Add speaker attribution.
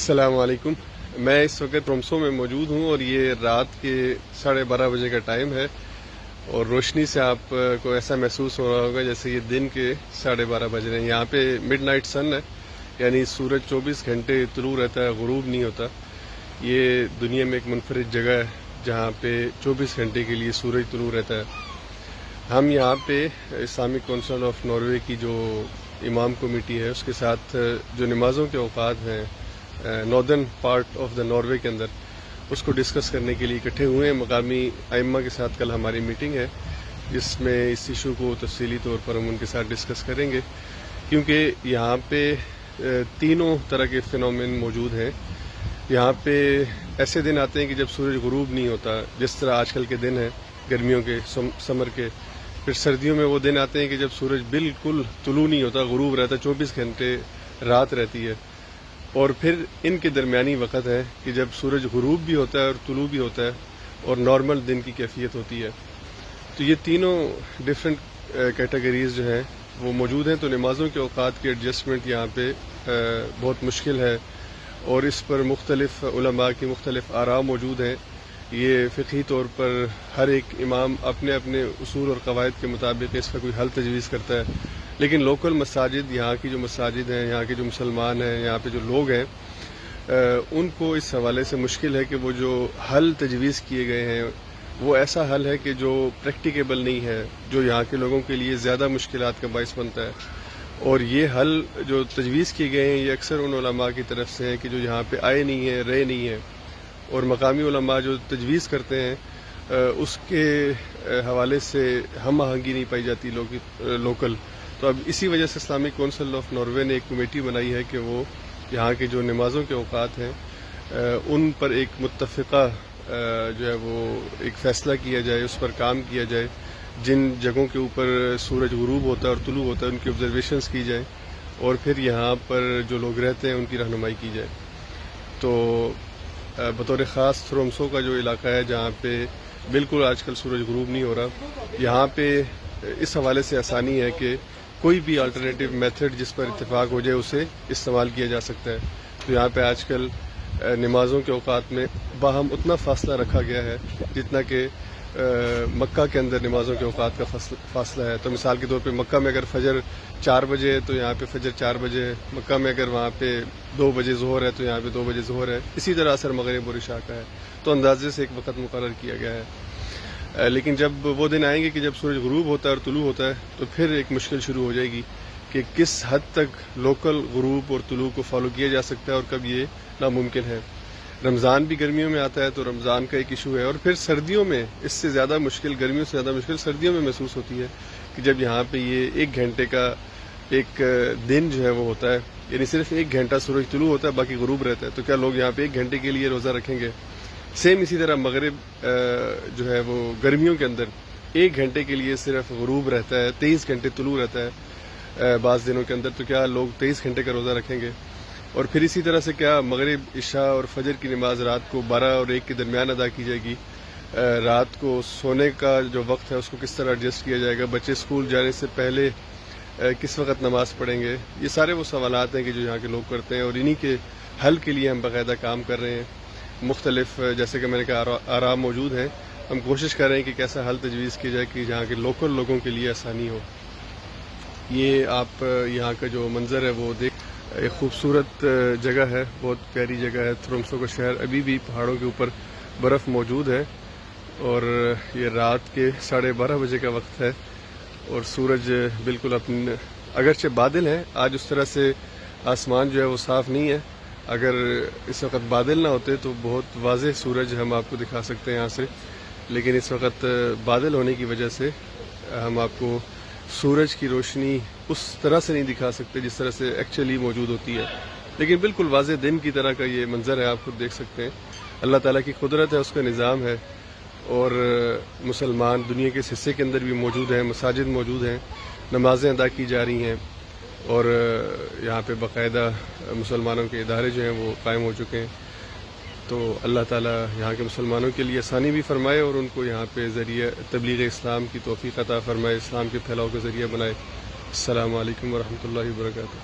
Speaker 1: السلام علیکم. میں اس وقت رومسو میں موجود ہوں اور یہ رات کے 12:30 بجے کا ٹائم ہے اور روشنی سے آپ کو ایسا محسوس ہو رہا ہوگا جیسے یہ دن کے 12:30 بج رہے ہیں. یہاں پہ مڈ نائٹ سن ہے، یعنی سورج 24 گھنٹے طلوع رہتا ہے، غروب نہیں ہوتا. یہ دنیا میں ایک منفرد جگہ ہے جہاں پہ 24 گھنٹے کے لیے سورج طلوع رہتا ہے. ہم یہاں پہ اسلامک کونسل آف ناروے کی جو امام کمیٹی ہے اس کے ساتھ جو نمازوں کے اوقات ہیں northern part of the Norway کے اندر، اس کو ڈسکس کرنے کے لیے اکٹھے ہوئے ہیں. مقامی ائمہ کے ساتھ کل ہماری میٹنگ ہے جس میں اس ایشو کو تفصیلی طور پر ہم ان کے ساتھ ڈسکس کریں گے، کیونکہ یہاں پہ تینوں طرح کے فینومین موجود ہیں. یہاں پہ ایسے دن آتے ہیں کہ جب سورج غروب نہیں ہوتا، جس طرح آج کل کے دن ہیں گرمیوں کے، سمر کے. پھر سردیوں میں وہ دن آتے ہیں کہ جب سورج بالکل طلوع نہیں ہوتا، غروب رہتا ہے، 24 گھنٹے رات رہتی ہے. اور پھر ان کے درمیانی وقت ہے کہ جب سورج غروب بھی ہوتا ہے اور طلوع بھی ہوتا ہے اور نارمل دن کی کیفیت ہوتی ہے. تو یہ تینوں ڈفرینٹ کیٹیگریز جو ہیں وہ موجود ہیں. تو نمازوں کے اوقات کی ایڈجسٹمنٹ یہاں پہ بہت مشکل ہے اور اس پر مختلف علماء کی مختلف آراء موجود ہیں. یہ فقہی طور پر ہر ایک امام اپنے اپنے اصول اور قواعد کے مطابق اس کا کوئی حل تجویز کرتا ہے، لیکن لوکل مساجد، یہاں کی جو مساجد ہیں، یہاں کے جو مسلمان ہیں، یہاں پہ جو لوگ ہیں، ان کو اس حوالے سے مشکل ہے کہ وہ جو حل تجویز کیے گئے ہیں وہ ایسا حل ہے کہ جو پریکٹیکیبل نہیں ہے، جو یہاں کے لوگوں کے لیے زیادہ مشکلات کا باعث بنتا ہے. اور یہ حل جو تجویز کیے گئے ہیں یہ اکثر ان علماء کی طرف سے ہیں کہ جو یہاں پہ آئے نہیں ہیں، رہے نہیں ہیں. اور مقامی علماء جو تجویز کرتے ہیں اس کے حوالے سے ہم آہنگی نہیں پائی جاتی لوکل. تو اب اسی وجہ سے اسلامک کونسل آف ناروے نے ایک کمیٹی بنائی ہے کہ وہ یہاں کے جو نمازوں کے اوقات ہیں ان پر ایک متفقہ جو ہے وہ ایک فیصلہ کیا جائے، اس پر کام کیا جائے. جن جگہوں کے اوپر سورج غروب ہوتا ہے اور طلوع ہوتا ہے ان کی آبزرویشنز کی جائیں اور پھر یہاں پر جو لوگ رہتے ہیں ان کی رہنمائی کی جائے. تو بطور خاص رومسو کا جو علاقہ ہے جہاں پہ بالکل آج کل سورج غروب نہیں ہو رہا، یہاں پہ اس حوالے سے آسانی ہے کہ کوئی بھی الٹرنیٹیو میتھڈ جس پر اتفاق ہو جائے اسے استعمال کیا جا سکتا ہے. تو یہاں پہ آج کل نمازوں کے اوقات میں باہم اتنا فاصلہ رکھا گیا ہے جتنا کہ مکہ کے اندر نمازوں کے اوقات کا فاصلہ ہے. تو مثال کے طور پہ مکہ میں اگر فجر 4 بجے ہے تو یہاں پہ فجر 4 بجے ہے. مکہ میں اگر وہاں پہ 2 بجے ظہر ہے تو یہاں پہ 2 بجے ظہر ہے. اسی طرح عصر، مغرب اور عشاء کا ہے. تو اندازے سے ایک وقت مقرر کیا گیا ہے. لیکن جب وہ دن آئیں گے کہ جب سورج غروب ہوتا ہے اور طلوع ہوتا ہے تو پھر ایک مشکل شروع ہو جائے گی کہ کس حد تک لوکل غروب اور طلوع کو فالو کیا جا سکتا ہے اور کب یہ ناممکن ہے. رمضان بھی گرمیوں میں آتا ہے تو رمضان کا ایک ایشو ہے. اور پھر سردیوں میں اس سے زیادہ مشکل، گرمیوں سے زیادہ مشکل سردیوں میں محسوس ہوتی ہے کہ جب یہاں پہ یہ 1 گھنٹے کا ایک دن جو ہے وہ ہوتا ہے، یعنی صرف 1 گھنٹہ سورج طلوع ہوتا ہے، باقی غروب رہتا ہے. تو کیا لوگ یہاں پہ 1 گھنٹے کے لیے روزہ رکھیں گے؟ سیم اسی طرح مغرب جو ہے وہ گرمیوں کے اندر 1 گھنٹے کے لیے صرف غروب رہتا ہے، 23 گھنٹے طلوع رہتا ہے بعض دنوں کے اندر. تو کیا لوگ 23 گھنٹے کا روزہ رکھیں گے؟ اور پھر اسی طرح سے کیا مغرب، عشاء اور فجر کی نماز رات کو 12 اور 1 کے درمیان ادا کی جائے گی؟ رات کو سونے کا جو وقت ہے اس کو کس طرح ایڈجسٹ کیا جائے گا؟ بچے اسکول جانے سے پہلے کس وقت نماز پڑھیں گے؟ یہ سارے وہ سوالات ہیں کہ جو یہاں کے لوگ کرتے ہیں اور انہی کے حل کے لیے ہم باقاعدہ کام کر رہے ہیں. مختلف جیسے کہ میں نے کہا آراء موجود ہیں. ہم کوشش کر رہے ہیں کہ کیسا حل تجویز کیا جائے کہ جہاں کے لوکل لوگوں کے لیے آسانی ہو. یہ آپ یہاں کا جو منظر ہے وہ دیکھ، ایک خوبصورت جگہ ہے، بہت پیاری جگہ ہے. رومسو کا شہر ابھی بھی پہاڑوں کے اوپر برف موجود ہے اور یہ رات کے 12:30 بجے کا وقت ہے اور سورج بالکل اپنے، اگرچہ بادل ہیں آج، اس طرح سے آسمان جو ہے وہ صاف نہیں ہے. اگر اس وقت بادل نہ ہوتے تو بہت واضح سورج ہم آپ کو دکھا سکتے ہیں یہاں سے، لیکن اس وقت بادل ہونے کی وجہ سے ہم آپ کو سورج کی روشنی اس طرح سے نہیں دکھا سکتے جس طرح سے ایکچولی موجود ہوتی ہے. لیکن بالکل واضح دن کی طرح کا یہ منظر ہے، آپ خود دیکھ سکتے ہیں. اللہ تعالیٰ کی قدرت ہے، اس کا نظام ہے. اور مسلمان دنیا کے اس حصے کے اندر بھی موجود ہیں، مساجد موجود ہیں، نمازیں ادا کی جا رہی ہیں اور یہاں پہ باقاعدہ مسلمانوں کے ادارے جو ہیں وہ قائم ہو چکے ہیں. تو اللہ تعالیٰ یہاں کے مسلمانوں کے لیے آسانی بھی فرمائے اور ان کو یہاں پہ ذریعہ تبلیغ اسلام کی توفیق عطا فرمائے، اسلام کے پھیلاؤ کا ذریعہ بنائے. السلام علیکم ورحمۃ اللہ وبرکاتہ.